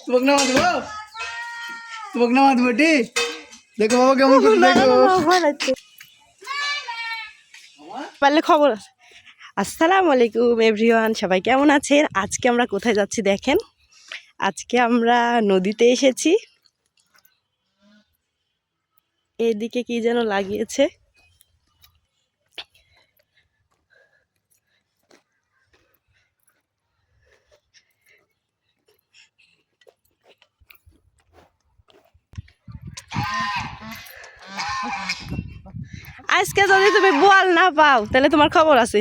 তোমাকে নামা দেবো, তোমাকে নামা দেবো টি। দেখো বাবা কেমন করে দেখো। পারলে খবর আছে। আসসালামু আলাইকুম এভরিওয়ান, সবাই কেমন আছেন? আজকে আমরা কোথায় যাচ্ছি দেখেন। আজকে আমরা নদীতে এসেছি। এদিকে কি যেন লাগিয়েছে, আজকে যদি তুমি বোয়াল না পাও তাহলে তোমার খবর আছে।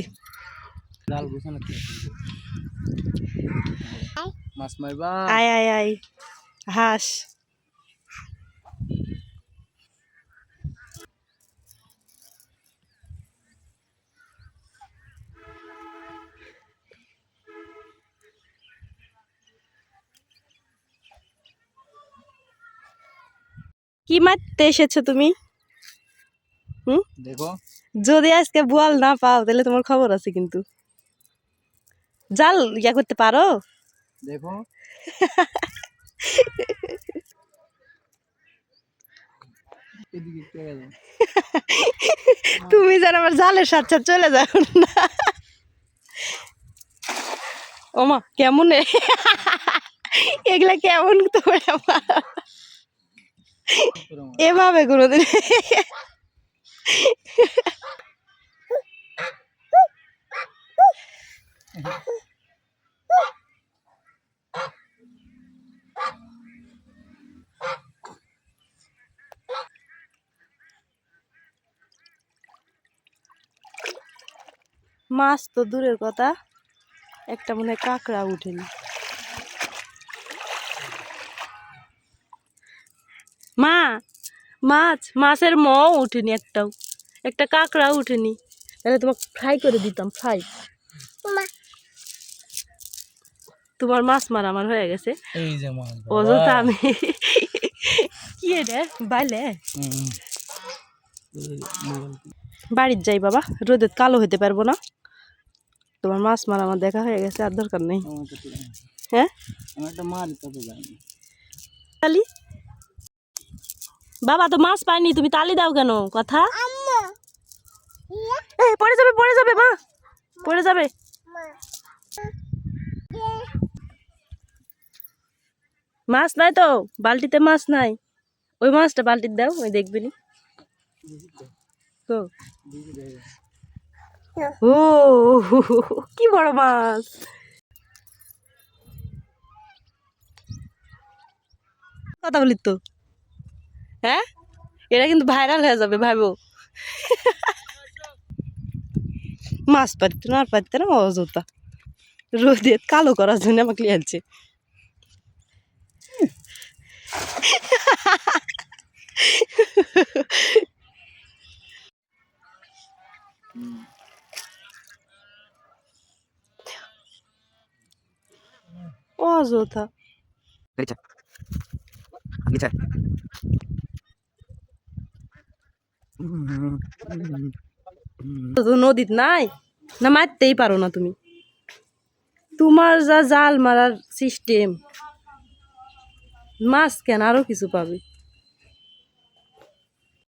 মাছ মারবা, আয় আয় আয় হাঁস। কি মারতে এসেছো তুমি? দেখো যদি আজকে বোয়াল না পাও তাহলে তোমার খবর আছে কিন্তু। জাল ইয়া করতে পারো? দেখো তুমি যেন আমার জালের সাথে চলে যাও না। ওমা কেমন এগুলা কেমন তোমার এভাবে কোনোদিন মাছ তো দূরের কথা, একটা মনে হয় কাঁকড়া উঠেনি। মা মাছের ম উঠেনি একটাও, একটা কাঁকড়া উঠেনি। তাহলে তোমাকে ফ্রাই করে দিতাম, ফ্রাই। তোমার মাছ মারা আমার হয়ে গেছে। এই যে মাছ অযথা আমি কি রে বাইলে বাড়ির যাই বাবা, রোদে কালো হইতে পারবো না। তোমার মাছ মারা আমার দেখা হয়ে গেছে, আর দরকার নেই। হ্যাঁ তালি বাবা তো মাছ পাইনি, তুমি তালি দাও কেন? কথা পড়ে যাবে, পড়ে যাবে মা, পড়ে যাবে। মাছ নাই তো, বালতিতে মাছ নাই। ওই মাছটা বালতিতে দাও, ওই দেখবি নি। ও কি বড় মাছ! কথা বলি তো, হ্যাঁ এটা কিন্তু ভাইরাল হয়ে যাবে ভাইবো। মাছ পারতে না, আর পারতে না, অযথা রোদে কালো করার জন্য আমাকে নিয়ে আনছে। অযথা তো নদীত নাই না, মারতেই পারো না তুমি। তোমার যা জাল মারার সিস্টেম, মাছ কেন আরো কিছু পাবে।